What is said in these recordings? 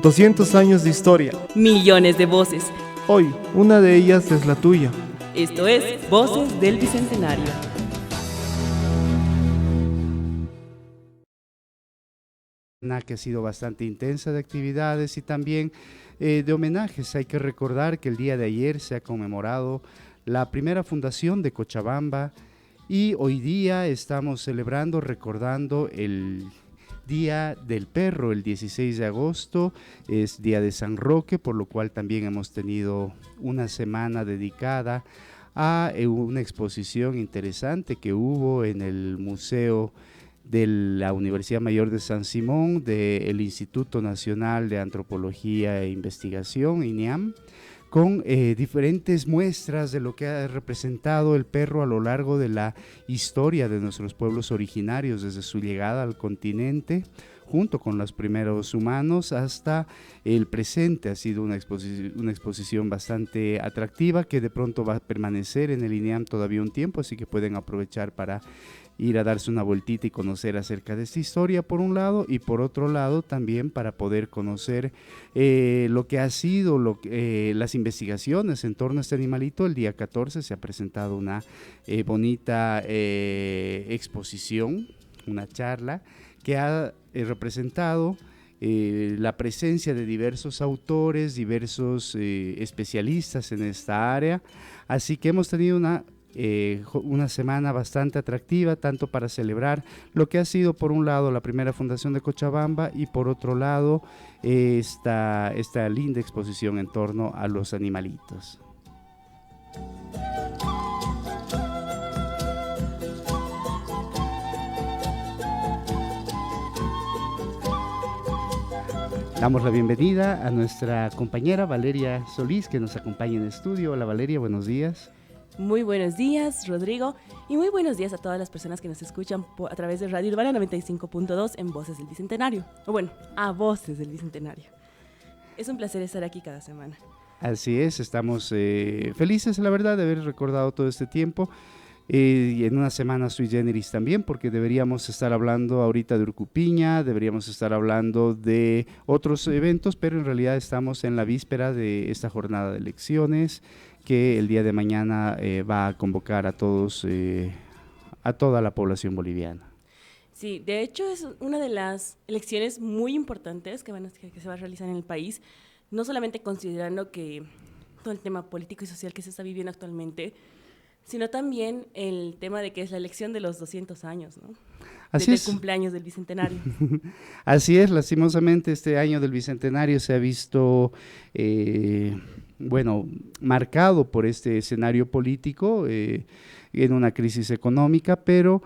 200 años de historia. Millones de voces. Hoy, una de ellas es la tuya. Esto es Voces del Bicentenario. Que ha sido bastante intensa de actividades y también de homenajes. Hay que recordar que el día de ayer se ha conmemorado la primera fundación de Cochabamba y hoy día estamos celebrando, recordando el Día del Perro. El 16 de agosto es Día de San Roque, por lo cual también hemos tenido una semana dedicada a una exposición interesante que hubo en el Museo de la Universidad Mayor de San Simón, del Instituto Nacional de Antropología e Investigación, INEAM, con diferentes muestras de lo que ha representado el perro a lo largo de la historia de nuestros pueblos originarios, desde su llegada al continente, junto con los primeros humanos, hasta el presente. Ha sido una exposición bastante atractiva que de pronto va a permanecer en el INEAM todavía un tiempo, así que pueden aprovechar para ir a darse una vueltita y conocer acerca de esta historia por un lado, y por otro lado también para poder conocer lo que ha sido las investigaciones en torno a este animalito. El día 14 se ha presentado una bonita exposición, una charla que ha representado la presencia de diversos autores, diversos especialistas en esta área, así que hemos tenido una semana bastante atractiva, tanto para celebrar lo que ha sido por un lado la primera fundación de Cochabamba y por otro lado esta linda exposición en torno a los animalitos. Damos la bienvenida a nuestra compañera Valeria Solís, que nos acompaña en el estudio. Hola Valeria, buenos días. Muy buenos días, Rodrigo, y muy buenos días a todas las personas que nos escuchan a través de Radio Urbana 95.2 en Voces del Bicentenario, o bueno, a Voces del Bicentenario. Es un placer estar aquí cada semana. Así es, estamos felices, la verdad, de haber recordado todo este tiempo. Y en una semana sui generis también, porque deberíamos estar hablando ahorita de Urcupiña, deberíamos estar hablando de otros eventos, pero en realidad estamos en la víspera de esta jornada de elecciones que el día de mañana va a convocar a todos, a toda la población boliviana. Sí, de hecho es una de las elecciones muy importantes que se va a realizar en el país, no solamente considerando que todo el tema político y social que se está viviendo actualmente, sino también el tema de que es la elección de los 200 años, ¿no? Así es. El cumpleaños del Bicentenario. Así es, lastimosamente este año del Bicentenario se ha visto, marcado por este escenario político, en una crisis económica, pero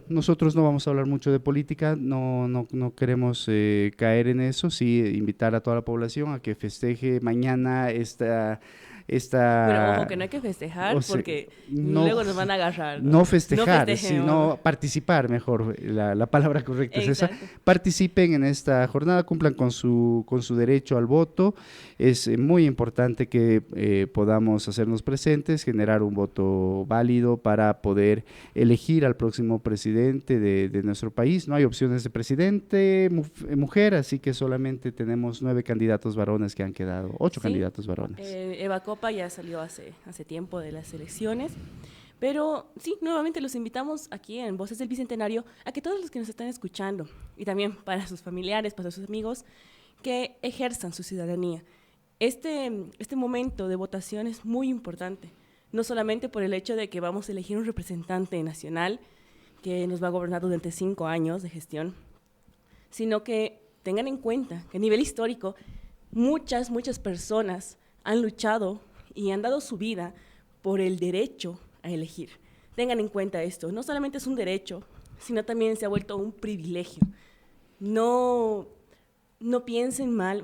nosotros no vamos a hablar mucho de política, no queremos caer en eso, sí invitar a toda la población a que festeje mañana Pero ojo, que no hay que festejar porque luego nos van a agarrar. No festejar, no sino participar, mejor, la palabra correcta es esa. Participen en esta jornada, cumplan con su derecho al voto. Es muy importante que podamos hacernos presentes, generar un voto válido para poder elegir al próximo presidente de nuestro país. No hay opciones de presidente mujer, así que solamente tenemos 9 candidatos varones que han quedado, 8 candidatos varones. Eva Copa ya salió hace tiempo de las elecciones, pero sí, nuevamente los invitamos aquí en Voces del Bicentenario a que todos los que nos están escuchando, y también para sus familiares, para sus amigos, que ejerzan su ciudadanía. Este momento de votación es muy importante, no solamente por el hecho de que vamos a elegir un representante nacional que nos va a gobernar durante 5 años de gestión, sino que tengan en cuenta que a nivel histórico muchas personas han luchado y han dado su vida por el derecho a elegir. Tengan en cuenta esto, no solamente es un derecho, sino también se ha vuelto un privilegio. No piensen mal,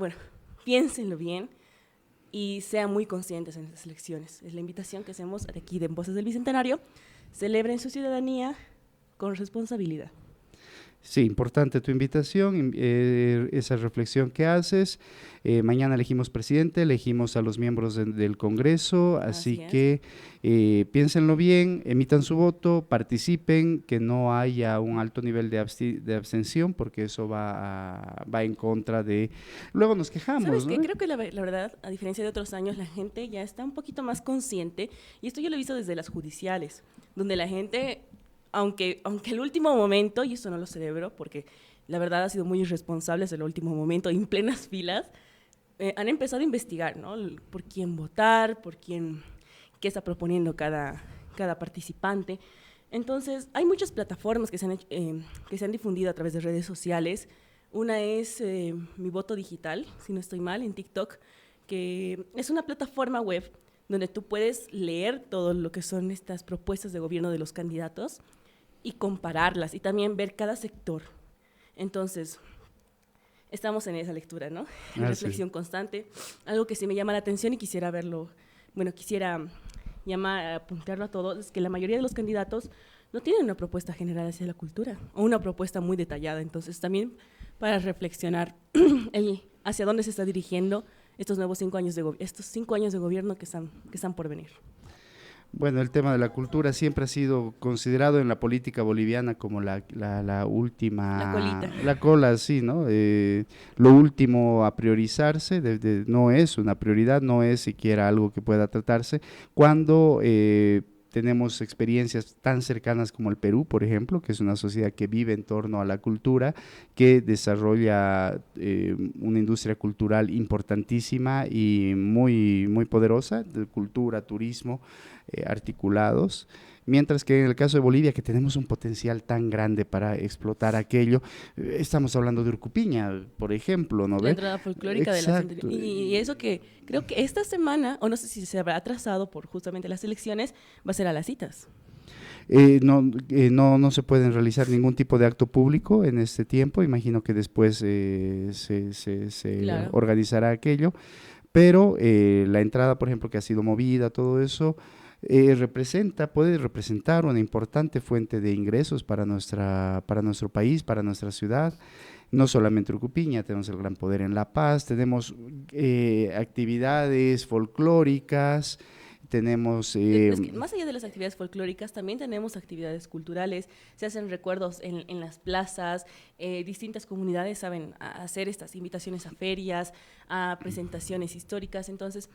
piénsenlo bien y sean muy conscientes en estas elecciones. Es la invitación que hacemos de aquí de Voces del Bicentenario. Celebren su ciudadanía con responsabilidad. Sí, importante tu invitación, esa reflexión que haces. Mañana elegimos presidente, elegimos a los miembros del Congreso, así Así es. que piénsenlo bien, emitan su voto, participen, que no haya un alto nivel de abstención, porque eso va en contra de… Luego nos ¿Sabes quejamos, qué? ¿no? Creo que la verdad, a diferencia de otros años, la gente ya está un poquito más consciente, y esto yo lo he visto desde las judiciales, donde la gente, aunque el último momento, y eso no lo celebro, porque la verdad ha sido muy irresponsable desde el último momento, en plenas filas, han empezado a investigar, ¿no? Por quién votar, qué está proponiendo cada participante. Entonces, hay muchas plataformas que se han difundido a través de redes sociales. Una es Mi Voto Digital, si no estoy mal, en TikTok, que es una plataforma web donde tú puedes leer todo lo que son estas propuestas de gobierno de los candidatos y compararlas y también ver cada sector. Entonces, estamos en esa lectura, ¿no? En reflexión constante. Algo que sí me llama la atención y quisiera verlo, bueno, quisiera apuntarlo a todos, es que la mayoría de los candidatos no tienen una propuesta general hacia la cultura o una propuesta muy detallada. Entonces, también para reflexionar hacia dónde se está dirigiendo estos nuevos 5 años estos 5 años de gobierno que están por venir. Bueno, el tema de la cultura siempre ha sido considerado en la política boliviana como la última… La colita. La cola, sí, ¿no? Lo último a priorizarse, no es una prioridad, no es siquiera algo que pueda tratarse, cuando tenemos experiencias tan cercanas como el Perú, por ejemplo, que es una sociedad que vive en torno a la cultura, que desarrolla una industria cultural importantísima y muy poderosa, de cultura, turismo, articulados, mientras que en el caso de Bolivia, que tenemos un potencial tan grande para explotar aquello, estamos hablando de Urcupiña, por ejemplo, ¿no La ve? entrada folclórica de la Exacto. y eso que creo que esta semana, o no sé si se habrá atrasado por justamente las elecciones, va a ser a las citas. No se pueden realizar ningún tipo de acto público en este tiempo, imagino que después se Claro. organizará aquello, pero la entrada, por ejemplo, que ha sido movida, todo eso, puede representar una importante fuente de ingresos para nuestro país, para nuestra ciudad. No solamente Urcupiña, tenemos el Gran Poder en La Paz, tenemos actividades folclóricas, tenemos… Es que más allá de las actividades folclóricas, también tenemos actividades culturales, se hacen recuerdos en las plazas, distintas comunidades saben hacer estas invitaciones a ferias, a presentaciones históricas. Entonces,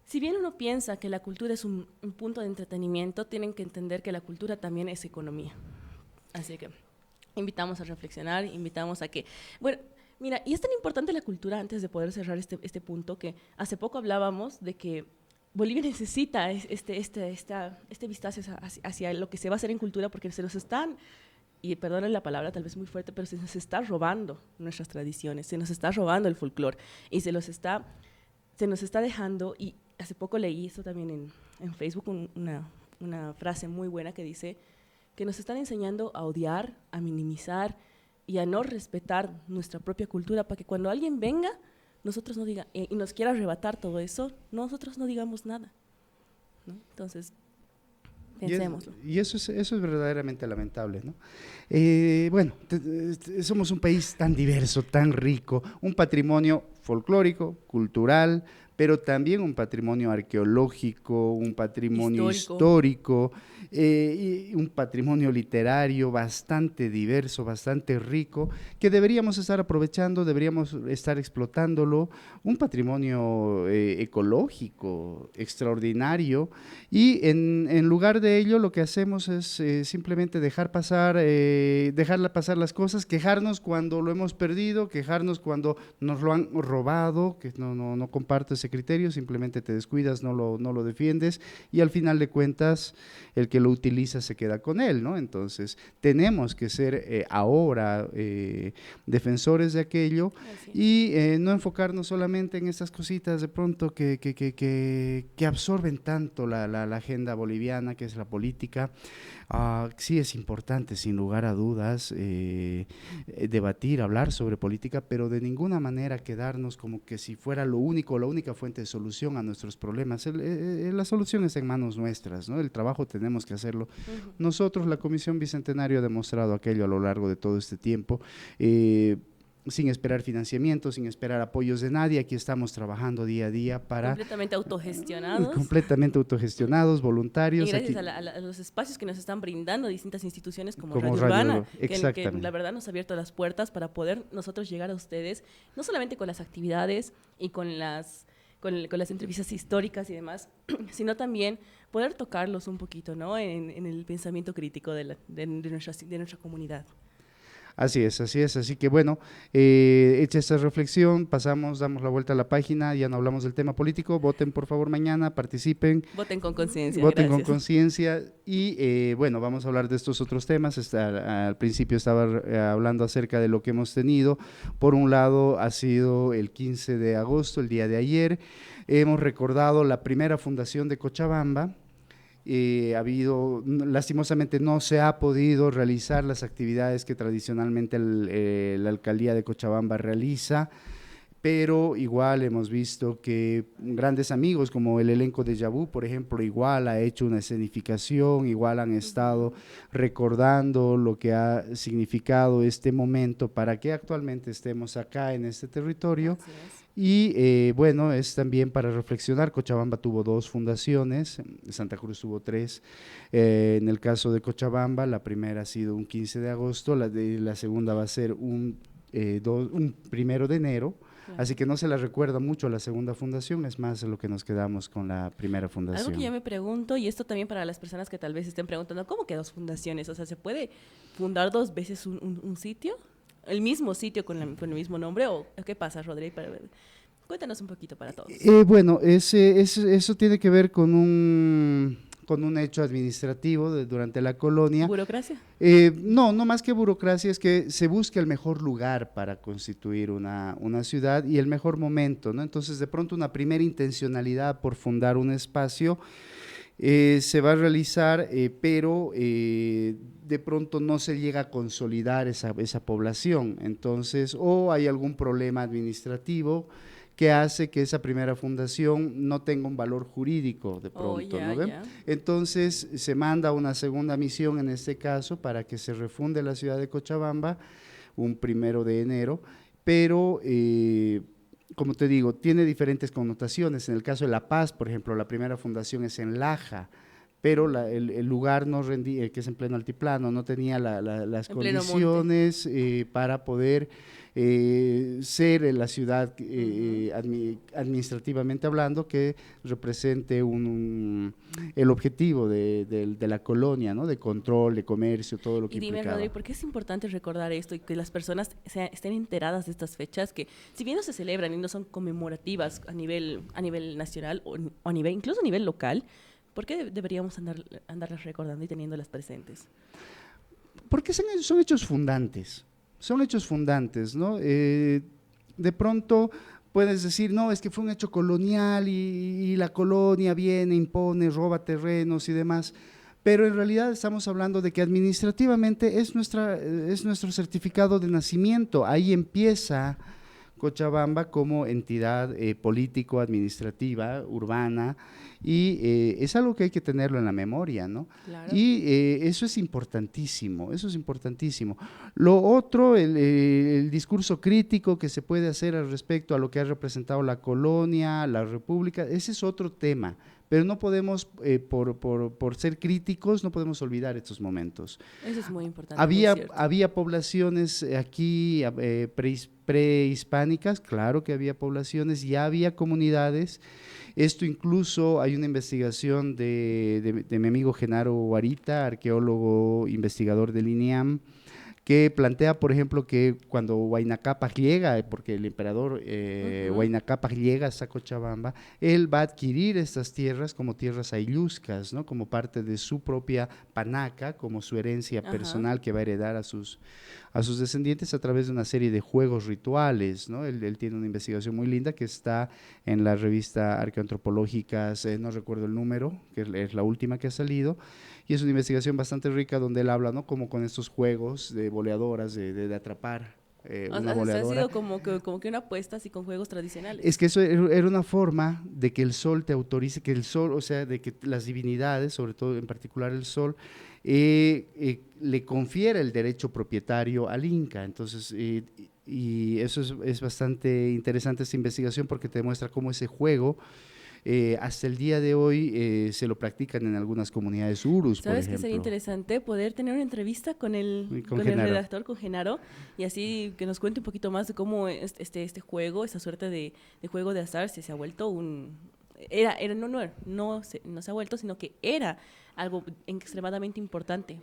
si bien uno piensa que la cultura es un punto de entretenimiento, tienen que entender que la cultura también es economía. Así que invitamos a reflexionar, invitamos a que… Bueno, mira, y es tan importante la cultura, antes de poder cerrar este punto, que hace poco hablábamos de que Bolivia necesita este vistazo hacia lo que se va a hacer en cultura, porque se nos están, y perdonen la palabra tal vez muy fuerte, pero se nos está robando nuestras tradiciones, se nos está robando el folclore, y se nos está dejando, y hace poco leí esto también en Facebook, una frase muy buena que dice que nos están enseñando a odiar, a minimizar y a no respetar nuestra propia cultura, para que cuando alguien venga, nosotros no diga y nos quiera arrebatar todo eso, nosotros no digamos nada, ¿no? Entonces, pensémoslo. Y eso es verdaderamente lamentable, ¿no? Bueno, somos un país tan diverso, tan rico, un patrimonio folclórico, cultural, pero también un patrimonio arqueológico, un patrimonio histórico, y un patrimonio literario bastante diverso, bastante rico, que deberíamos estar aprovechando, deberíamos estar explotándolo, un patrimonio ecológico extraordinario, y en lugar de ello lo que hacemos es simplemente dejarla pasar las cosas, quejarnos cuando lo hemos perdido, quejarnos cuando nos lo han robado, que no comparto ese criterio, simplemente te descuidas, no lo defiendes, y al final de cuentas el que lo utiliza se queda con él, ¿no? Entonces tenemos que ser ahora defensores de aquello y no enfocarnos solamente en estas cositas de pronto que absorben tanto la agenda boliviana, que es la política. Sí es importante, sin lugar a dudas, debatir, hablar sobre política, pero de ninguna manera quedarnos como que si fuera lo único, la única fuente de solución a nuestros problemas. La solución es en manos nuestras, ¿no? El trabajo tenemos que hacerlo nosotros. La Comisión Bicentenario ha demostrado aquello a lo largo de todo este tiempo. Sin esperar financiamiento, sin esperar apoyos de nadie, aquí estamos trabajando día a día para… Completamente autogestionados. Completamente autogestionados, voluntarios. Y gracias aquí, a los espacios que nos están brindando distintas instituciones como Como Radio Radio Urbana, Urbana, que exactamente. la verdad nos ha abierto las puertas para poder nosotros llegar a ustedes, no solamente con las actividades y con las entrevistas históricas y demás, sino también poder tocarlos un poquito, ¿no? En el pensamiento crítico de nuestra comunidad. Así es, así que bueno, hecha esta reflexión, damos la vuelta a la página, ya no hablamos del tema político, voten por favor mañana, participen. Voten con conciencia. Voten gracias. con conciencia y bueno, vamos a hablar de estos otros temas. Al principio estaba hablando acerca de lo que hemos tenido. Por un lado ha sido el 15 de agosto, el día de ayer, hemos recordado la primera fundación de Cochabamba. Lastimosamente no se ha podido realizar las actividades que tradicionalmente la alcaldía de Cochabamba realiza, pero igual hemos visto que grandes amigos como el elenco de Yabú, por ejemplo, igual ha hecho una escenificación, igual han estado recordando lo que ha significado este momento para que actualmente estemos acá en este territorio. Así es. Y bueno, es también para reflexionar. Cochabamba tuvo 2 fundaciones, Santa Cruz tuvo 3. En el caso de Cochabamba, la primera ha sido un 15 de agosto, la segunda va a ser un 1 de enero. Claro. Así que no se la recuerda mucho la segunda fundación, es más de lo que nos quedamos con la primera fundación. Algo que yo me pregunto, y esto también para las personas que tal vez estén preguntando, ¿cómo que 2 fundaciones? O sea, ¿se puede fundar 2 veces un sitio? ¿El mismo sitio con el mismo nombre? ¿O qué pasa, Rodri? Cuéntanos un poquito para todos. Bueno, eso tiene que ver con un hecho administrativo durante la colonia. ¿Burocracia? No más que burocracia, es que se busca el mejor lugar para constituir una ciudad y el mejor momento, ¿no? Entonces, de pronto, una primera intencionalidad por fundar un espacio se va a realizar, pero de pronto no se llega a consolidar esa población. Entonces, o hay algún problema administrativo que hace que esa primera fundación no tenga un valor jurídico de pronto, ¿no ven? Entonces se manda una segunda misión en este caso para que se refunde la ciudad de Cochabamba un 1 de enero, pero como te digo, tiene diferentes connotaciones. En el caso de La Paz, por ejemplo, la primera fundación es en Laja, pero el lugar no rendía, que es en pleno altiplano, no tenía las condiciones para poder ser la ciudad administrativamente hablando que represente el objetivo de la colonia, ¿no? De control, de comercio, todo lo que implicaba. Y dime, Rodri, ¿por qué es importante recordar esto y que las personas estén enteradas de estas fechas que, si bien no se celebran y no son conmemorativas a nivel nacional o incluso a nivel local, ¿por qué deberíamos andarlas recordando y teniéndolas presentes? Porque son hechos fundantes. Son hechos fundantes, ¿no? De pronto puedes decir, no, es que fue un hecho colonial y la colonia viene, impone, roba terrenos y demás, pero en realidad estamos hablando de que administrativamente es nuestro certificado de nacimiento. Ahí empieza Cochabamba como entidad político-administrativa, urbana, y es algo que hay que tenerlo en la memoria, ¿no? Claro. Y eso es importantísimo, eso es importantísimo. Lo otro, el discurso crítico que se puede hacer al respecto a lo que ha representado la colonia, la república, ese es otro tema, pero no podemos, por ser críticos, no podemos olvidar estos momentos. Eso es muy importante. Había poblaciones aquí prehispánicas, claro que había poblaciones, ya había comunidades. Esto incluso hay una investigación de mi amigo Genaro Guarita, arqueólogo investigador del INEAM, que plantea, por ejemplo, que cuando Huayna Cápac llega, porque el emperador Huayna Cápac llega a Cochabamba, él va a adquirir estas tierras como tierras aylluzcas, ¿no? Como parte de su propia panaca, como su herencia personal que va a heredar a sus descendientes a través de una serie de juegos rituales, ¿no? Él tiene una investigación muy linda que está en la revista Arqueoantropológicas, no recuerdo el número, que es la última que ha salido, y es una investigación bastante rica donde él habla, ¿no? Como con estos juegos de boleadoras, de atrapar una O sea, ha boleadora. sido como que una apuesta así con juegos tradicionales. Es que eso era una forma de que el sol te autorice, que el sol, o sea, de que las divinidades, sobre todo en particular el sol, le confiera el derecho propietario al Inca. Entonces, y eso es bastante interesante esta investigación porque te demuestra cómo ese juego hasta el día de hoy se lo practican en algunas comunidades urus, por ¿Sabes qué ejemplo. sería interesante? Poder tener una entrevista con Con el Genaro. redactor, con Genaro, y así que nos cuente un poquito más de cómo este juego, esta suerte de juego de azar, se ha vuelto no se ha vuelto, sino que era algo extremadamente importante.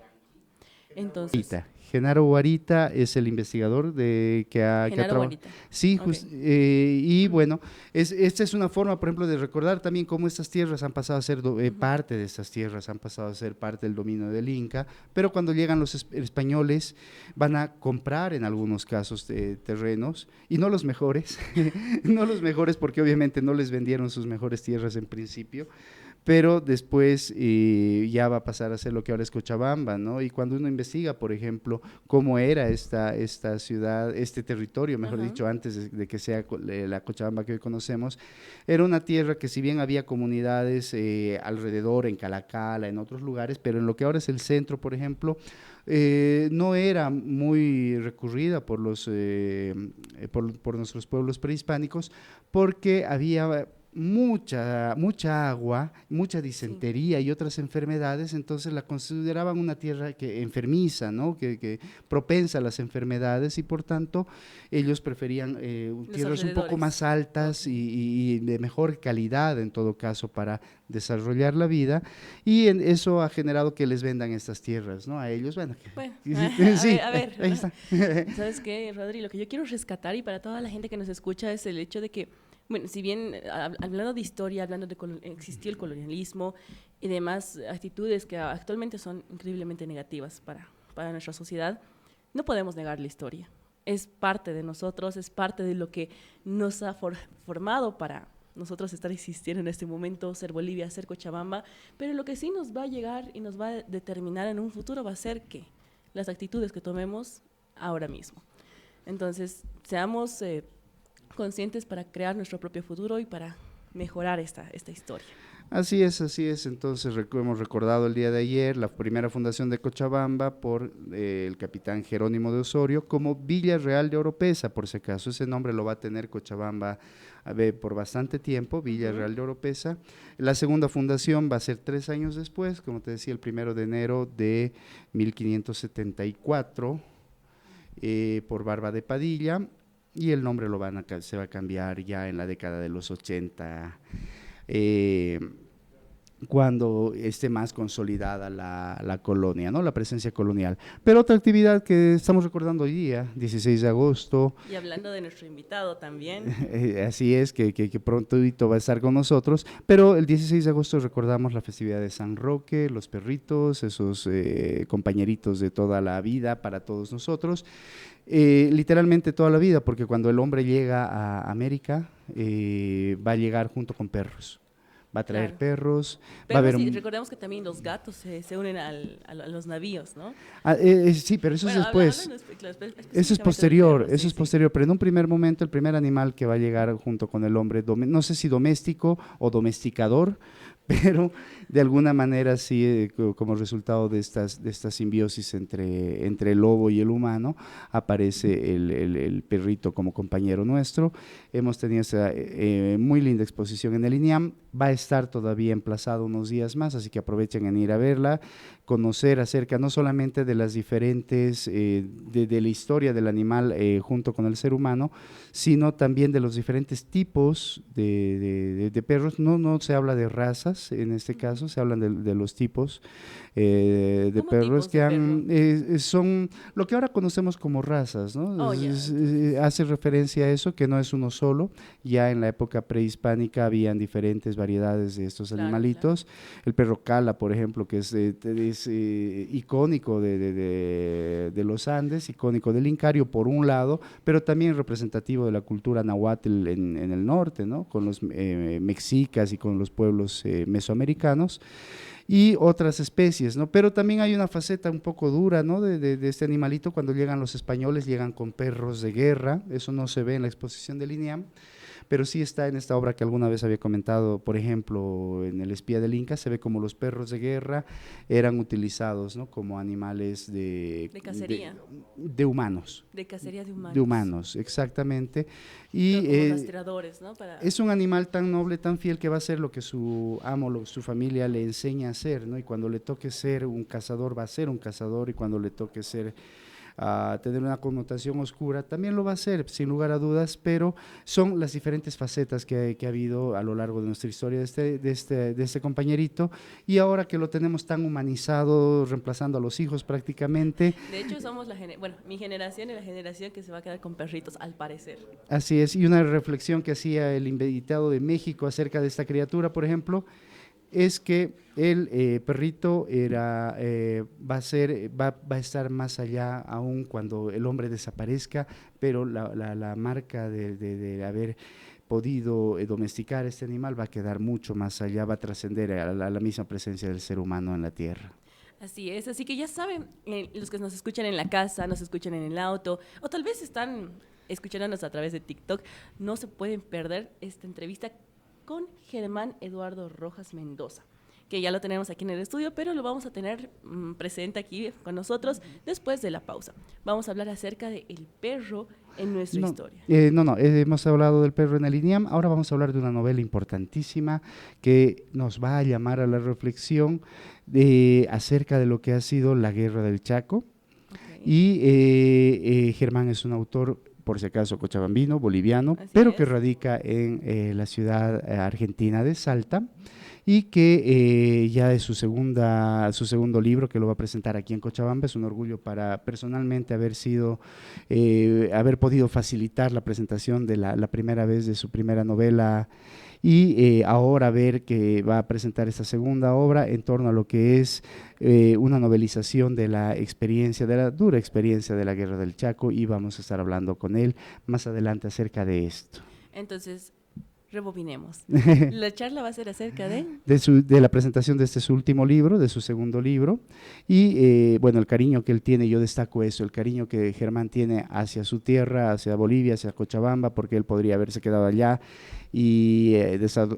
Entonces, Guarita. Genaro Guarita es el investigador que ha Genaro trabajado. Guarita. Sí, Ok. y bueno, esta es una forma, por ejemplo, de recordar también cómo estas tierras han pasado a ser, parte de estas tierras han pasado a ser parte del dominio del Inca, pero cuando llegan los españoles van a comprar en algunos casos terrenos, y no los mejores, no los mejores porque obviamente no les vendieron sus mejores tierras en principio, pero después ya va a pasar a ser lo que ahora es Cochabamba, ¿no? Y cuando uno investiga, por ejemplo, cómo era esta ciudad, este territorio, mejor Ajá. dicho, antes de que sea la Cochabamba que hoy conocemos, era una tierra que si bien había comunidades alrededor, en Calacala, en otros lugares, pero en lo que ahora es el centro, por ejemplo, no era muy recurrida por por nuestros pueblos prehispánicos, porque había mucha agua, mucha disentería y otras enfermedades, entonces la consideraban una tierra enfermiza, ¿no? Que propensa a las enfermedades, y por tanto ellos preferían tierras un poco alrededores. más altas y de mejor calidad en todo caso para desarrollar la vida, y eso ha generado que les vendan estas tierras, ¿no? A ellos, bueno, Bueno, sí, a ver, ahí está. ¿sabes qué, Rodri? Lo que yo quiero rescatar y para toda la gente que nos escucha es el hecho de que, bueno, si bien hablando de historia, hablando de existió el colonialismo y demás actitudes que actualmente son increíblemente negativas para nuestra sociedad, no podemos negar la historia. Es parte de nosotros, es parte de lo que nos ha formado para nosotros estar existiendo en este momento, ser Bolivia, ser Cochabamba, pero lo que sí nos va a llegar y nos va a determinar en un futuro va a ser que las actitudes que tomemos ahora mismo. Entonces, seamos conscientes para crear nuestro propio futuro y para mejorar esta historia. Así es. Entonces hemos recordado el día de ayer la primera fundación de Cochabamba por el capitán Jerónimo de Osorio como Villa Real de Oropesa, por si acaso. Ese nombre lo va a tener Cochabamba por bastante tiempo, Villa Real de Oropesa. La segunda fundación va a ser 3 años después, como te decía, el 1 de enero de 1574, por Barba de Padilla, y el nombre se va a cambiar ya en la década de los 80, cuando esté más consolidada la colonia, ¿no? La presencia colonial. Pero otra actividad que estamos recordando hoy día, 16 de agosto. Y hablando de nuestro invitado también. Así es, que pronto va a estar con nosotros, pero el 16 de agosto recordamos la festividad de San Roque, los perritos, esos compañeritos de toda la vida para todos nosotros. Literalmente toda la vida, porque cuando el hombre llega a América, va a llegar junto con perros. Va a traer Claro. perros, Pero va a haber sí, recordemos que también los gatos se unen a los navíos, ¿no? sí, pero eso Bueno, es después. hablando Eso es específicamente de posterior, perros, eso sí, es sí. posterior, pero en un primer momento el primer animal que va a llegar junto con el hombre, no sé si doméstico o domesticador, pero de alguna manera sí, como resultado de esta simbiosis entre el lobo y el humano, aparece el perrito como compañero nuestro. Hemos tenido esa muy linda exposición en el INIAM, va a estar todavía emplazado unos días más, así que aprovechen en ir a verla, conocer acerca no solamente de las diferentes, de la historia del animal junto con el ser humano, sino también de los diferentes tipos de perros. No se habla de razas en este caso, se hablan de los tipos de ¿Cómo perros tipos que de son lo que ahora conocemos como razas, ¿no? Oh, ya, Hace referencia a eso, que no es uno solo. Ya en la época prehispánica habían diferentes variedades de estos Claro, animalitos. El perro cala, por ejemplo, que es icónico de los Andes, icónico del Incario por un lado, pero también representativo de la cultura nahuatl en el norte, ¿no? Con los mexicas y con los pueblos mesoamericanos. y otras especies, ¿no? Pero también hay una faceta un poco dura, ¿no? de este animalito. Cuando llegan los españoles, llegan con perros de guerra, eso no se ve en la exposición del INEAM, pero sí está en esta obra que alguna vez había comentado, por ejemplo, en El espía del Inca, se ve como los perros de guerra eran utilizados, ¿no? Como animales De cacería. de humanos. De cacería de humanos. De humanos, exactamente. Pero Y como rastreadores, ¿no? es un animal tan noble, tan fiel, que va a hacer lo que su amo, su familia le enseña a hacer, ¿no? Y cuando le toque ser un cazador, va a ser un cazador, y cuando le toque ser tener una connotación oscura, también lo va a hacer, sin lugar a dudas, pero son las diferentes facetas que ha habido a lo largo de nuestra historia de este compañerito, y ahora que lo tenemos tan humanizado, reemplazando a los hijos prácticamente. De hecho, somos mi generación y la generación que se va a quedar con perritos, al parecer. Así es, y una reflexión que hacía el invitado de México acerca de esta criatura, por ejemplo, es que el perrito va a estar más allá aún cuando el hombre desaparezca, pero la marca de haber podido domesticar este animal va a quedar mucho más allá, va a trascender a la misma presencia del ser humano en la tierra. Así es, así que ya saben, los que nos escuchan en la casa, nos escuchan en el auto, o tal vez están escuchándonos a través de TikTok, no se pueden perder esta entrevista con Germán Eduardo Rojas Mendoza, que ya lo tenemos aquí en el estudio, pero lo vamos a tener presente aquí con nosotros después de la pausa. Vamos a hablar acerca del perro en nuestra historia. Hemos hablado del perro en el INEAM, ahora vamos a hablar de una novela importantísima que nos va a llamar a la reflexión acerca de lo que ha sido la Guerra del Chaco. Okay. Y Germán es un autor, por si acaso, cochabambino, boliviano, pero que radica en la ciudad argentina de Salta, y que ya es su segundo libro que lo va a presentar aquí en Cochabamba. Es un orgullo personalmente haber podido facilitar la presentación de la primera vez de su primera novela, y ahora ver que va a presentar esta segunda obra en torno a lo que es una novelización de la dura experiencia de la Guerra del Chaco, y vamos a estar hablando con él más adelante acerca de esto. Entonces, rebobinemos. La charla va a ser acerca de la presentación de su último libro, de su segundo libro, y el cariño que él tiene. Yo destaco eso, el cariño que Germán tiene hacia su tierra, hacia Bolivia, hacia Cochabamba, porque él podría haberse quedado allá y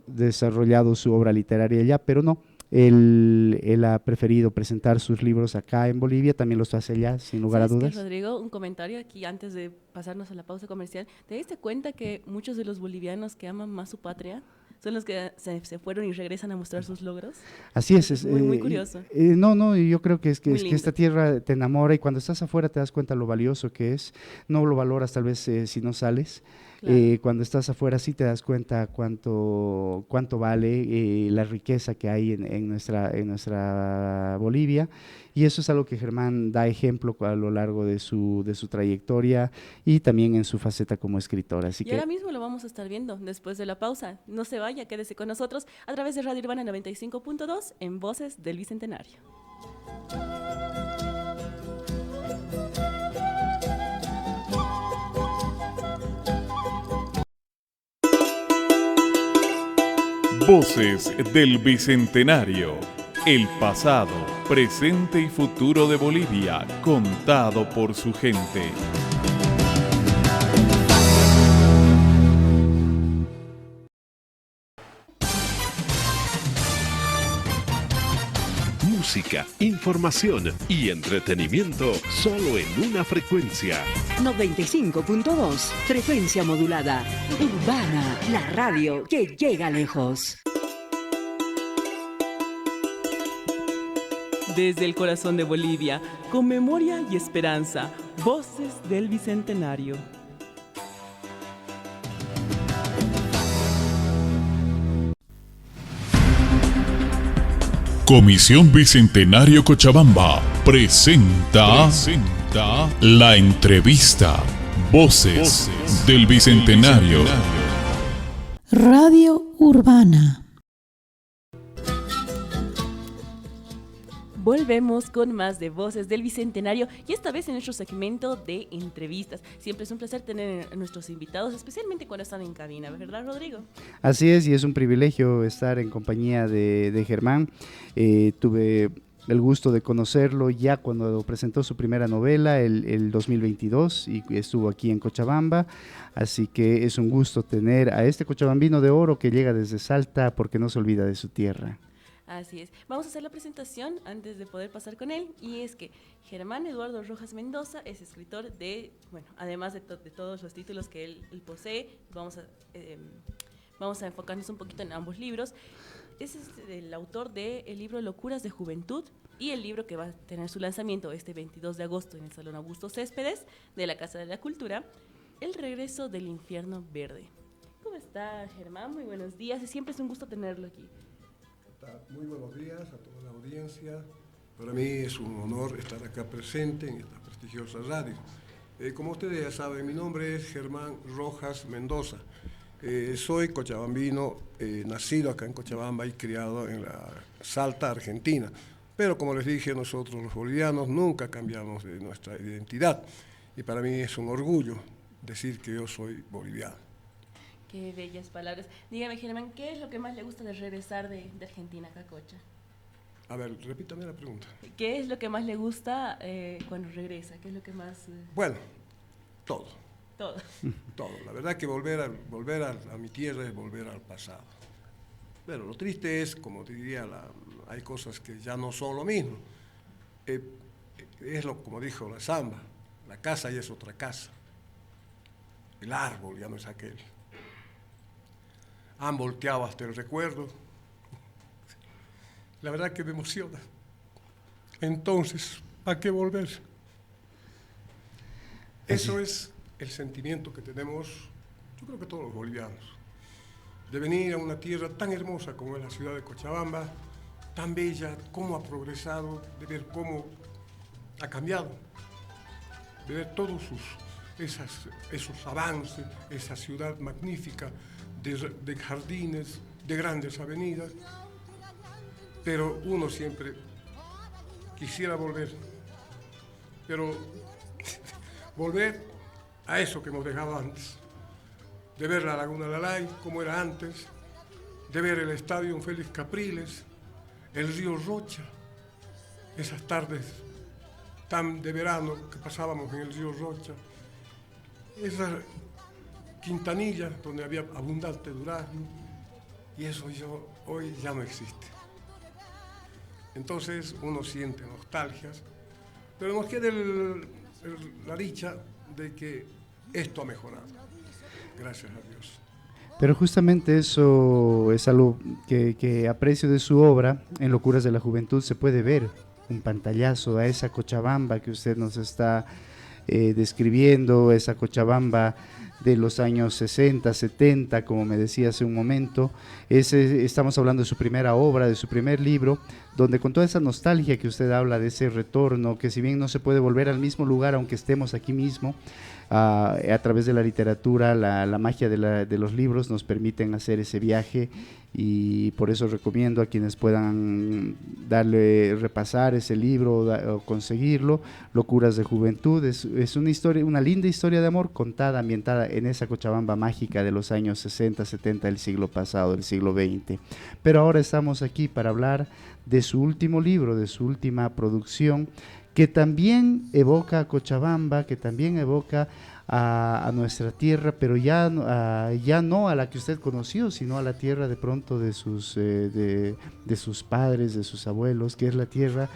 desarrollado su obra literaria allá, pero no. Él ha preferido presentar sus libros acá en Bolivia, también los hace allá, sin lugar a dudas. Rodrigo, un comentario aquí antes de pasarnos a la pausa comercial. ¿Te diste cuenta que muchos de los bolivianos que aman más su patria son los que se fueron y regresan a mostrar sus logros? Así es. Muy curioso. Yo creo que es que esta tierra te enamora, y cuando estás afuera te das cuenta lo valioso que es. No lo valoras tal vez si no sales. Claro. Cuando estás afuera sí te das cuenta cuánto vale la riqueza que hay en nuestra Bolivia, y eso es algo que Germán da ejemplo a lo largo de su trayectoria y también en su faceta como escritor. Ahora mismo lo vamos a estar viendo después de la pausa. No se vaya, quédese con nosotros a través de Radio Urbana 95.2 en Voces del Bicentenario. Voces del Bicentenario. El pasado, presente y futuro de Bolivia, contado por su gente. Música, información y entretenimiento solo en una frecuencia. 95.2, frecuencia modulada. Urbana, la radio que llega lejos. Desde el corazón de Bolivia, con memoria y esperanza, Voces del Bicentenario. Comisión Bicentenario Cochabamba presenta la entrevista Voces del Bicentenario. Radio Urbana. Volvemos con más de Voces del Bicentenario y esta vez en nuestro segmento de entrevistas. Siempre es un placer tener a nuestros invitados, especialmente cuando están en cabina, ¿verdad, Rodrigo? Así es, y es un privilegio estar en compañía de Germán. Tuve el gusto de conocerlo ya cuando presentó su primera novela, el 2022, y estuvo aquí en Cochabamba, así que es un gusto tener a este cochabambino de oro que llega desde Salta porque no se olvida de su tierra. Así es. Vamos a hacer la presentación antes de poder pasar con él, y es que Germán Eduardo Rojas Mendoza es escritor de, bueno, además de todos los títulos que él posee, vamos a enfocarnos un poquito en ambos libros. Es el autor del libro Locuras de Juventud y el libro que va a tener su lanzamiento este 22 de agosto en el Salón Augusto Céspedes de la Casa de la Cultura, El regreso del infierno verde. ¿Cómo está, Germán? Muy buenos días, y siempre es un gusto tenerlo aquí. Muy buenos días a toda la audiencia. Para mí es un honor estar acá presente en esta prestigiosa radio. Como ustedes ya saben, mi nombre es Germán Rojas Mendoza. Soy cochabambino, nacido acá en Cochabamba y criado en la Salta, Argentina. Pero como les dije, nosotros los bolivianos nunca cambiamos de nuestra identidad. Y para mí es un orgullo decir que yo soy boliviano. Qué bellas palabras. Dígame, Germán, ¿qué es lo que más le gusta de regresar de Argentina acá a Cocha? A ver, repítame la pregunta. ¿Qué es lo que más le gusta cuando regresa? ¿Qué es lo que más...? Bueno, todo. Todo. Todo. La verdad que volver a mi tierra es volver al pasado. Pero lo triste es, como te diría, hay cosas que ya no son lo mismo. Como dijo la samba, la casa ya es otra casa. El árbol ya no es aquel. Han volteado hasta el recuerdo. La verdad que me emociona. Entonces, ¿a qué volver? Eso es el sentimiento que tenemos, yo creo que todos los bolivianos, de venir a una tierra tan hermosa como es la ciudad de Cochabamba, tan bella, cómo ha progresado, de ver cómo ha cambiado, de ver todos esos avances, esa ciudad magnífica, de jardines, de grandes avenidas, pero uno siempre quisiera volver, pero volver a eso que hemos dejado antes, de ver la Laguna Lalay como era antes, de ver el estadio Félix Capriles, el río Rocha, esas tardes tan de verano que pasábamos en el río Rocha, esa Quintanilla donde había abundante durazno, y eso hoy ya no existe. Entonces uno siente nostalgias, pero nos queda la dicha de que esto ha mejorado, gracias a Dios. Pero justamente eso es algo que aprecio de su obra. En Locuras de la Juventud se puede ver un pantallazo a esa Cochabamba que usted nos está describiendo, esa Cochabamba de los años 60, 70, como me decía hace un momento. Estamos hablando de su primera obra, de su primer libro, donde con toda esa nostalgia que usted habla, de ese retorno, que si bien no se puede volver al mismo lugar, aunque estemos aquí mismo, a través de la literatura, la magia de los libros nos permiten hacer ese viaje, y por eso recomiendo a quienes puedan repasar ese libro o conseguirlo. Locuras de Juventud es una historia, una linda historia de amor contada, ambientada en esa Cochabamba mágica de los años 60, 70 del siglo pasado, del siglo XX. Pero ahora estamos aquí para hablar de su último libro, de su última producción, que también evoca a Cochabamba, que también evoca a nuestra tierra, pero ya no a la que usted conoció, sino a la tierra de pronto de sus padres, de sus abuelos, que es la tierra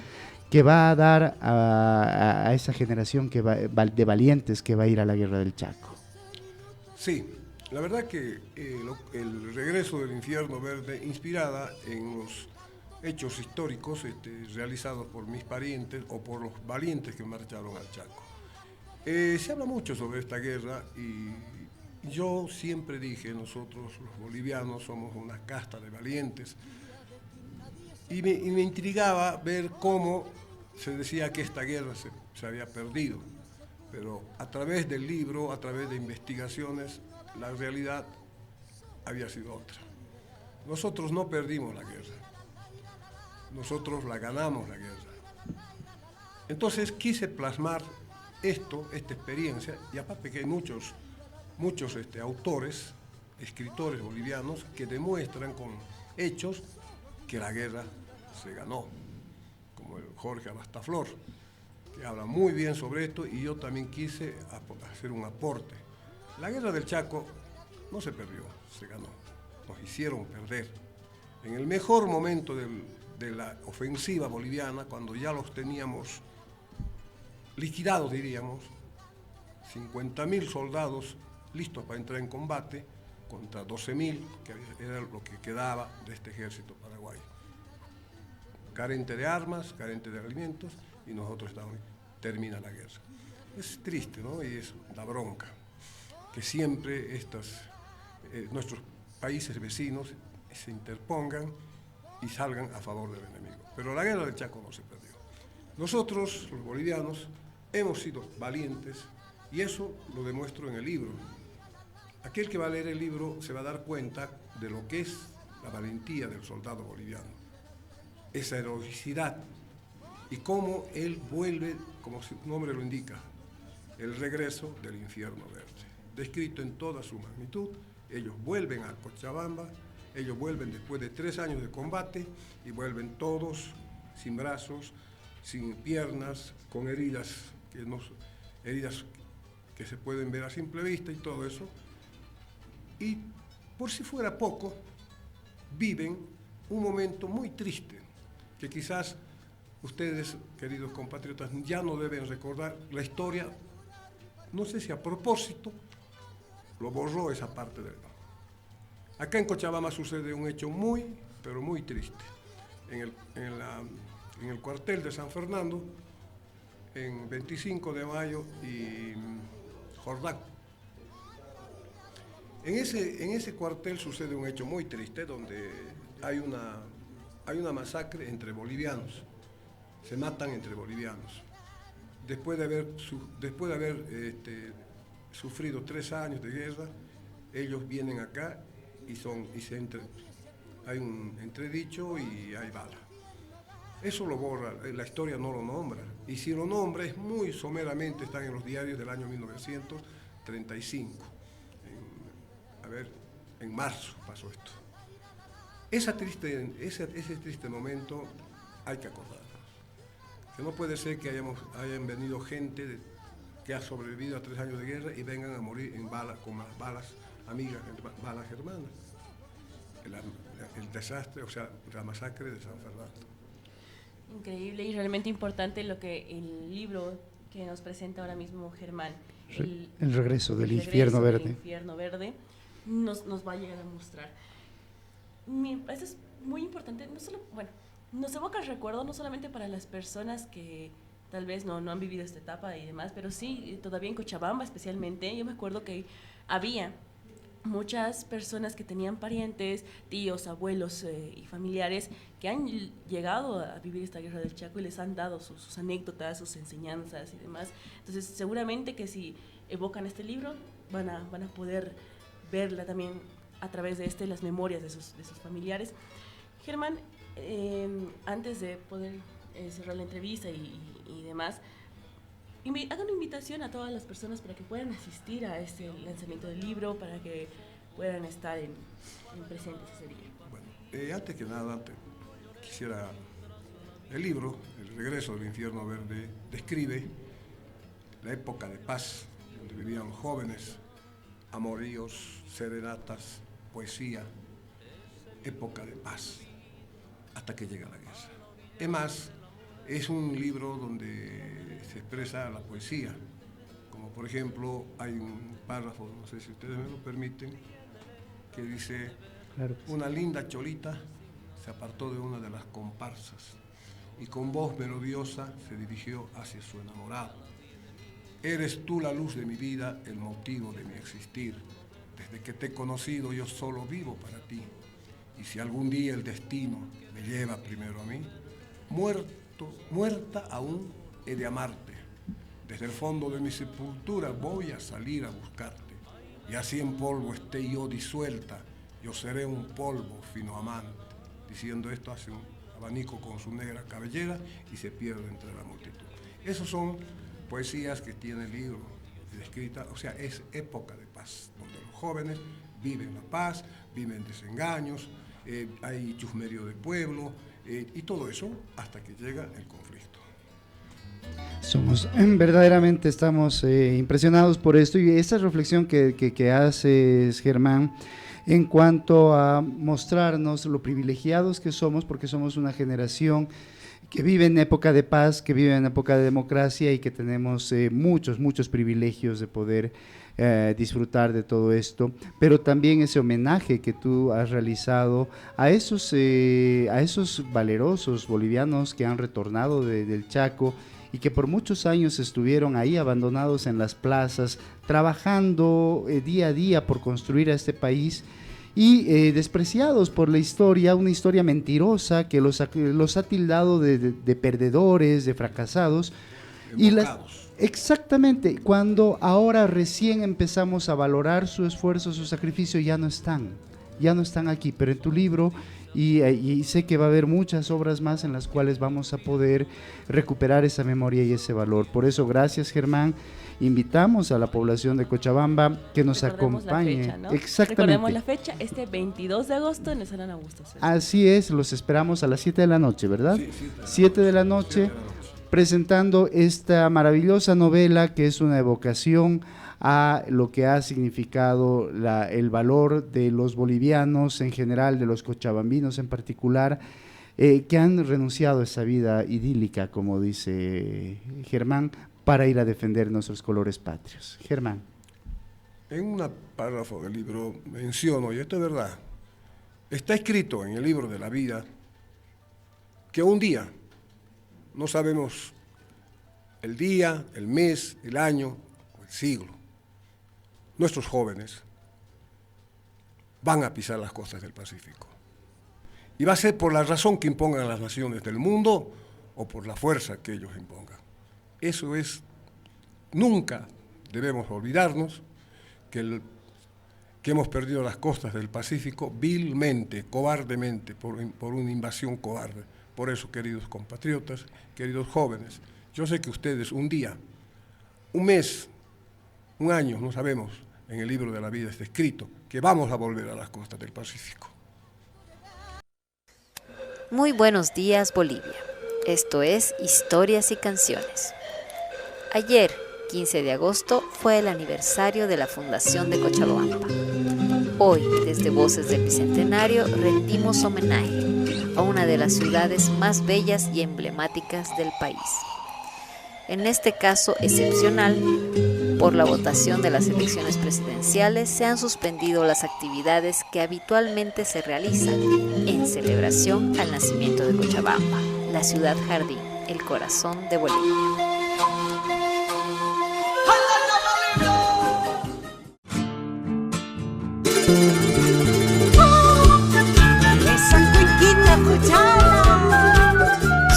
que va a dar a esa generación de valientes que va a ir a la guerra del Chaco. Sí, la verdad que el regreso del infierno verde, inspirada en los hechos históricos realizados por mis parientes o por los valientes que marcharon al Chaco. Se habla mucho sobre esta guerra y yo siempre dije, nosotros los bolivianos somos una casta de valientes, y me intrigaba ver cómo se decía que esta guerra se había perdido, pero a través del libro, a través de investigaciones, la realidad había sido otra. Nosotros no perdimos la guerra. Nosotros la ganamos la guerra. Entonces quise plasmar esta experiencia, y aparte que hay muchos autores, escritores bolivianos que demuestran con hechos que la guerra se ganó, como el Jorge Abastaflor, que habla muy bien sobre esto, y yo también quise hacer un aporte. La guerra del Chaco no se perdió, se ganó, nos hicieron perder. En el mejor momento de la ofensiva boliviana, cuando ya los teníamos liquidados, diríamos, 50.000 soldados listos para entrar en combate contra 12.000, que era lo que quedaba de este ejército paraguayo. Carente de armas, carente de alimentos, y nosotros estábamos, termina la guerra. Es triste, ¿no? Y es la bronca, que siempre nuestros países vecinos se interpongan y salgan a favor del enemigo. Pero la guerra del Chaco no se perdió. Nosotros, los bolivianos, hemos sido valientes, y eso lo demuestro en el libro. Aquel que va a leer el libro se va a dar cuenta de lo que es la valentía del soldado boliviano, esa heroicidad, y cómo él vuelve, como su nombre lo indica, el regreso del infierno verde. Descrito en toda su magnitud, ellos vuelven a Cochabamba, ellos vuelven después de 3 años de combate, y vuelven todos sin brazos, sin piernas, con heridas que se pueden ver a simple vista y todo eso. Y por si fuera poco, viven un momento muy triste, que quizás ustedes, queridos compatriotas, ya no deben recordar. La historia, no sé si a propósito, lo borró esa parte de él. Acá en Cochabamba sucede un hecho muy, pero muy triste. En el cuartel de San Fernando, en 25 de mayo y Jordán. En ese cuartel sucede un hecho muy triste, donde hay una masacre entre bolivianos. Se matan entre bolivianos. Después de haber sufrido 3 años de guerra, ellos vienen acá y hay un entredicho y hay bala. Eso lo borra, la historia no lo nombra. Y si lo nombra es muy someramente, están en los diarios del año 1935. En marzo pasó esto. Ese triste momento hay que acordarnos. Que no puede ser que hayan venido gente que ha sobrevivido a 3 años de guerra y vengan a morir con las balas amigas, balas hermanas. El desastre, o sea, la masacre de San Fernando. Increíble y realmente importante lo que el libro que nos presenta ahora mismo Germán, el regreso del infierno verde, nos va a llegar a mostrar. Eso es muy importante, nos evoca el recuerdo no solamente para las personas que tal vez no han vivido esta etapa y demás, pero sí, todavía en Cochabamba especialmente. Yo me acuerdo que había muchas personas que tenían parientes, tíos, abuelos y familiares que han llegado a vivir esta guerra del Chaco y les han dado sus anécdotas, sus enseñanzas y demás. Entonces, seguramente que si evocan este libro, van a poder verla también a través de las memorias de sus familiares. Germán, antes de poder cerrar la entrevista y demás, hagan una invitación a todas las personas para que puedan asistir a este lanzamiento del libro, para que puedan estar en presentes ese día. Bueno, antes que nada, quisiera... El libro, El regreso del infierno verde, describe la época de paz, donde vivían los jóvenes, amoríos, serenatas, poesía, época de paz, hasta que llega la guerra. Es más, es un libro donde se expresa la poesía, como por ejemplo hay un párrafo, no sé si ustedes me lo permiten, que dice: claro, una linda cholita se apartó de una de las comparsas y con voz melodiosa se dirigió hacia su enamorado. Eres tú la luz de mi vida, el motivo de mi existir. Desde que te he conocido yo solo vivo para ti. Y si algún día el destino me lleva primero a mí, muerta aún he de amarte. Desde el fondo de mi sepultura voy a salir a buscarte. Y así en polvo esté yo disuelta, yo seré un polvo fino amante. Diciendo esto hace un abanico con su negra cabellera y se pierde entre la multitud. Esas son poesías que tiene el libro escrita, o sea, es época de paz, donde los jóvenes viven la paz, viven desengaños, hay chusmerío de pueblo, y todo eso hasta que llega el conflicto. Verdaderamente estamos impresionados por esto, y esa reflexión que haces, Germán, en cuanto a mostrarnos lo privilegiados que somos, porque somos una generación que vive en época de paz, que vive en época de democracia y que tenemos muchos privilegios de poder disfrutar de todo esto, pero también ese homenaje que tú has realizado a esos valerosos bolivianos que han retornado del Chaco y que por muchos años estuvieron ahí abandonados en las plazas, trabajando día a día por construir a este país, y despreciados por la historia, una historia mentirosa que los ha tildado de perdedores, de fracasados. Exactamente, cuando ahora recién empezamos a valorar su esfuerzo, su sacrificio, ya no están aquí, pero en tu libro, y sé que va a haber muchas obras más en las cuales vamos a poder recuperar esa memoria y ese valor. Por eso, gracias, Germán. Invitamos a la población de Cochabamba que nos acompañe. La fecha, ¿no? Exactamente. Recordemos la fecha, 22 de agosto en el Salón Augusto César. Así es, los esperamos a las 7 de la noche, ¿verdad? Sí, 7 de la noche, presentando esta maravillosa novela que es una evocación a lo que ha significado el valor de los bolivianos en general, de los cochabambinos en particular, que han renunciado a esa vida idílica, como dice Germán, para ir a defender nuestros colores patrios. Germán. En un párrafo del libro menciono, y esto es verdad, está escrito en el libro de la vida que un día, no sabemos el día, el mes, el año o el siglo, nuestros jóvenes van a pisar las costas del Pacífico. Y va a ser por la razón que impongan las naciones del mundo o por la fuerza que ellos impongan. Eso es, nunca debemos olvidarnos que hemos perdido las costas del Pacífico vilmente, cobardemente, por una invasión cobarde. Por eso, queridos compatriotas, queridos jóvenes, yo sé que ustedes un día, un mes, un año, no sabemos, en el libro de la vida está escrito que vamos a volver a las costas del Pacífico. Muy buenos días, Bolivia. Esto es Historias y Canciones. Ayer, 15 de agosto, fue el aniversario de la fundación de Cochabamba. Hoy, desde Voces del Bicentenario, rendimos homenaje a una de las ciudades más bellas y emblemáticas del país. En este caso excepcional, por la votación de las elecciones presidenciales, se han suspendido las actividades que habitualmente se realizan en celebración al nacimiento de Cochabamba, la ciudad jardín, el corazón de Bolivia.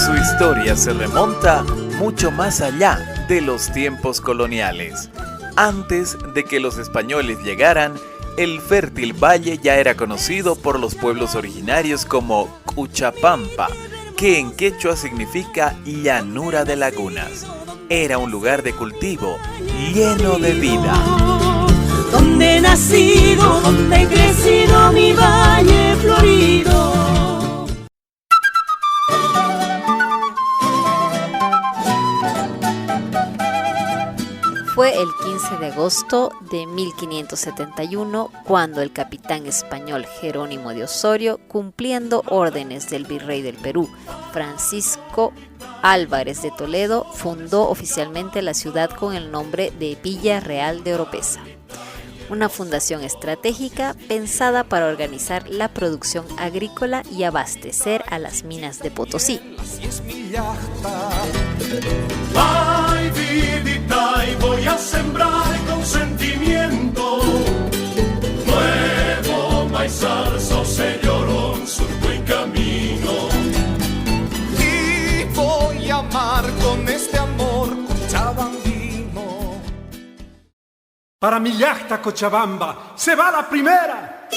Su historia se remonta mucho más allá de los tiempos coloniales. Antes de que los españoles llegaran, el fértil valle ya era conocido por los pueblos originarios como Cuchapampa, que en quechua significa llanura de lagunas. Era un lugar de cultivo lleno de vida. Donde he nacido, donde he crecido, mi valle florido. Fue el 15 de agosto de 1571 cuando el capitán español Jerónimo de Osorio, cumpliendo órdenes del virrey del Perú, Francisco Álvarez de Toledo, fundó oficialmente la ciudad con el nombre de Villa Real de Oropesa. Una fundación estratégica pensada para organizar la producción agrícola y abastecer a las minas de Potosí. Ay, vidita, y voy a sembrar con sentimiento. Nuevo maizal, llorón, surco y camino. Y voy a amar con este amor cochabambino. Para mi yachta Cochabamba, se va la primera.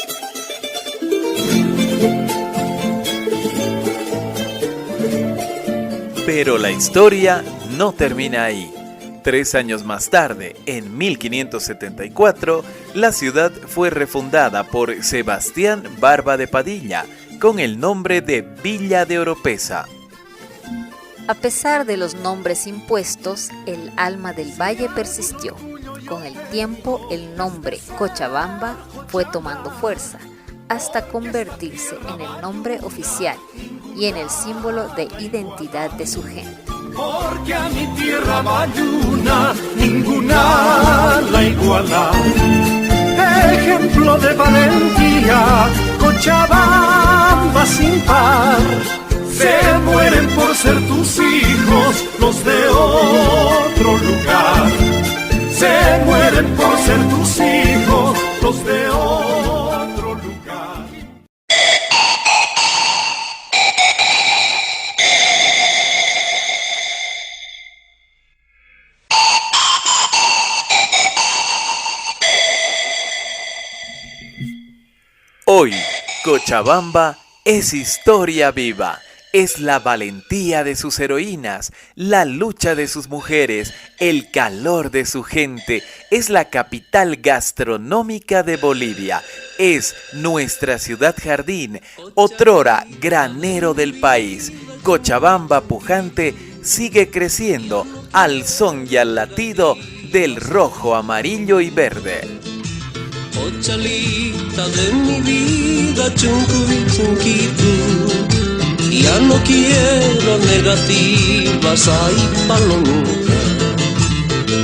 Pero la historia no termina ahí. 3 años más tarde, en 1574, la ciudad fue refundada por Sebastián Barba de Padilla, con el nombre de Villa de Oropesa. A pesar de los nombres impuestos, el alma del valle persistió. Con el tiempo, el nombre Cochabamba fue tomando fuerza, hasta convertirse en el nombre oficial y en el símbolo de identidad de su gente. Porque a mi tierra bayuna ninguna la iguala. Ejemplo de valentía, Cochabamba sin par. Se mueren por ser tus hijos los de otro lugar. Se mueren por ser tus hijos los de otro lugar. Hoy, Cochabamba es historia viva. Es la valentía de sus heroínas, la lucha de sus mujeres, el calor de su gente. Es la capital gastronómica de Bolivia. Es nuestra ciudad jardín, otrora granero del país. Cochabamba pujante sigue creciendo al son y al latido del rojo, amarillo y verde. Cochalita de mi vida, chunqui, chunquito. Ya no quiero negativas, ay, palo nunca.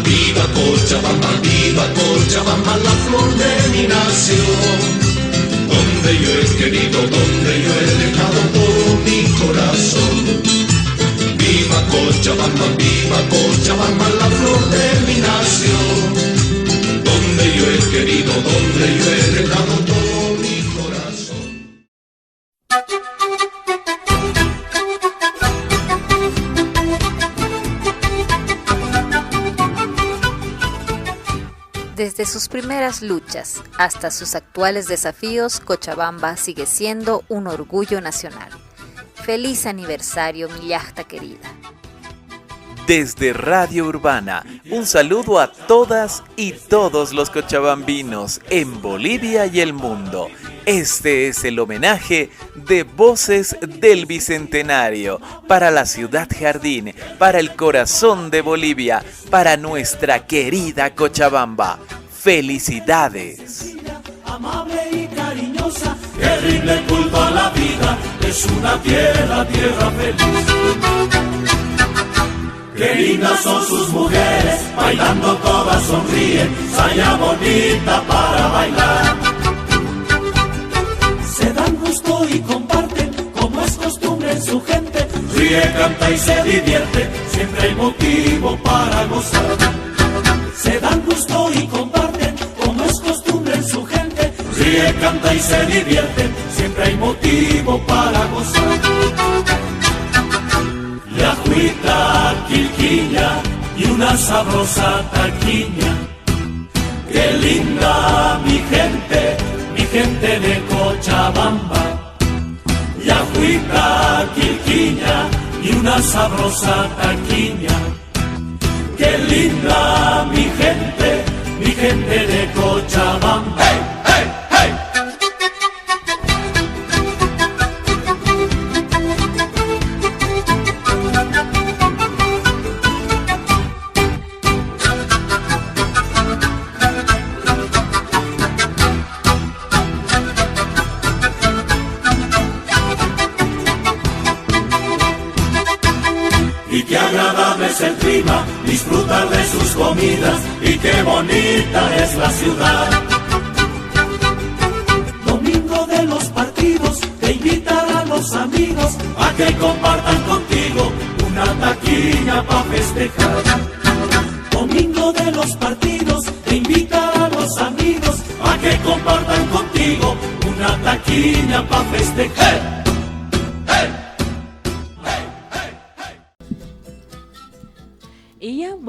Viva Cochabamba, la flor de mi nación. Donde yo he querido, donde yo he dejado todo mi corazón. Viva Cochabamba, la flor de mi nación. Donde yo he querido, donde yo he dejado todo mi corazón. Desde sus primeras luchas hasta sus actuales desafíos, Cochabamba sigue siendo un orgullo nacional. Feliz aniversario, mi yachta querida. Desde Radio Urbana, un saludo a todas y todos los cochabambinos en Bolivia y el mundo. Este es el homenaje de Voces del Bicentenario para la ciudad jardín, para el corazón de Bolivia, para nuestra querida Cochabamba. ¡Felicidades! Amable y cariñosa, que rinde culto a la vida, es una tierra feliz. Qué lindas son sus mujeres, bailando todas sonríen, saya bonita para bailar. Se dan gusto y comparten, como es costumbre en su gente. Ríe, canta y se divierte, siempre hay motivo para gozar. Se dan gusto y comparten, como es costumbre en su gente. Ríe, canta y se divierte, siempre hay motivo para gozar. Yacuita, quilquilla y una sabrosa taquiña. Qué linda mi gente de Cochabamba. Yacuita, quilquilla y una sabrosa taquiña. Qué linda mi gente de Cochabamba. ¡Hey, hey, hey! Y qué agradable es el clima, disfrutar de sus comidas, y qué bonita es la ciudad. Domingo de los partidos, te invitarán los amigos a que compartan contigo una taquiña pa' festejar. Domingo de los partidos, te invitarán los amigos a que compartan contigo una taquiña pa' festejar.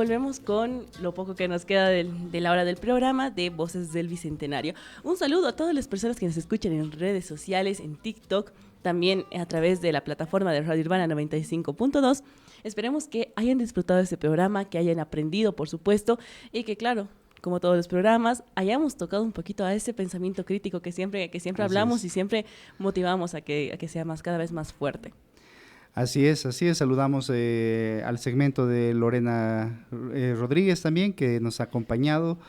volvemos con lo poco que nos queda de la hora del programa de Voces del Bicentenario. Un saludo a todas las personas que nos escuchan en redes sociales, en TikTok, también a través de la plataforma de Radio Urbana 95.2. Esperemos que hayan disfrutado de este programa, que hayan aprendido, por supuesto, y que, claro, como todos los programas, hayamos tocado un poquito a ese pensamiento crítico que siempre hablamos y siempre motivamos a que sea cada vez más fuerte. Así es. Saludamos al segmento de Lorena Rodríguez también, que nos ha acompañado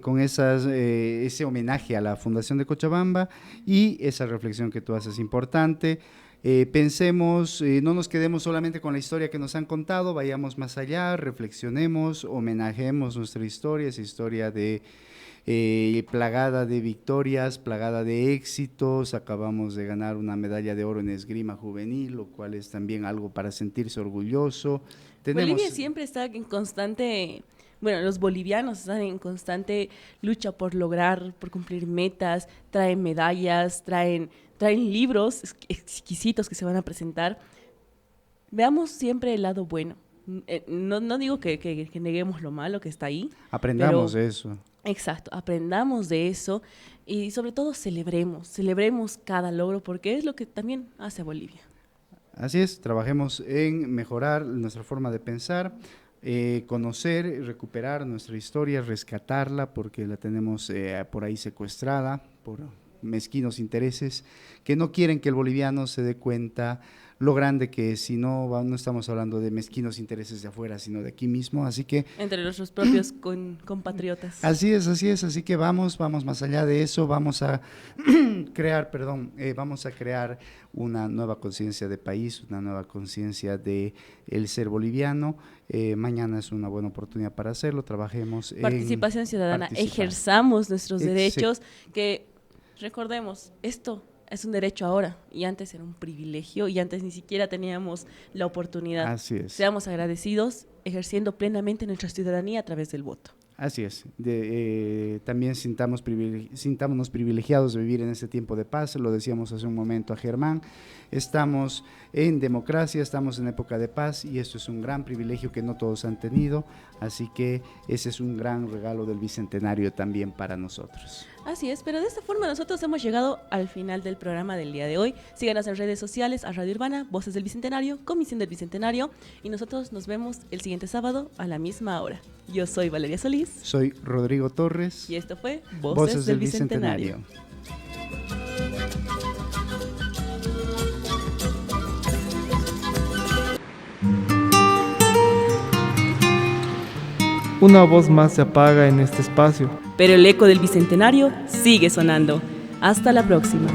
con ese homenaje a la Fundación de Cochabamba y esa reflexión que tú haces importante. Pensemos, no nos quedemos solamente con la historia que nos han contado, vayamos más allá, reflexionemos, homenajemos nuestra historia, esa historia de plagada de victorias, plagada de éxitos. Acabamos de ganar una medalla de oro en esgrima juvenil, lo cual es también algo para sentirse orgulloso. Bolivia siempre está en constante, los bolivianos están en constante lucha por cumplir metas, traen medallas, traen libros exquisitos que se van a presentar. Veamos siempre el lado bueno. No digo que neguemos lo malo que está ahí. Aprendamos de eso. Exacto, aprendamos de eso y sobre todo celebremos cada logro, porque es lo que también hace a Bolivia. Así es, trabajemos en mejorar nuestra forma de pensar, conocer, recuperar nuestra historia, rescatarla, porque la tenemos por ahí secuestrada por mezquinos intereses que no quieren que el boliviano se dé cuenta lo grande que es. Si no estamos hablando de mezquinos intereses de afuera, sino de aquí mismo, así que… Entre nuestros propios compatriotas. Así es, así que vamos más allá de eso, vamos a crear una nueva conciencia de país, una nueva conciencia de el ser boliviano. Mañana es una buena oportunidad para hacerlo, trabajemos Participación ciudadana, ejerzamos nuestros derechos, que recordemos, esto es un derecho ahora y antes era un privilegio y antes ni siquiera teníamos la oportunidad. Así es. Seamos agradecidos ejerciendo plenamente nuestra ciudadanía a través del voto. Así es. También sintámonos privilegiados de vivir en este tiempo de paz, lo decíamos hace un momento a Germán. Estamos en democracia, estamos en época de paz y esto es un gran privilegio que no todos han tenido, así que ese es un gran regalo del Bicentenario también para nosotros. Así es, pero de esta forma nosotros hemos llegado al final del programa del día de hoy. Síganos en redes sociales, a Radio Urbana, Voces del Bicentenario, Comisión del Bicentenario, y nosotros nos vemos el siguiente sábado a la misma hora. Yo soy Valeria Solís. Soy Rodrigo Torres. Y esto fue Voces del Bicentenario. Una voz más se apaga en este espacio, pero el eco del Bicentenario sigue sonando. Hasta la próxima.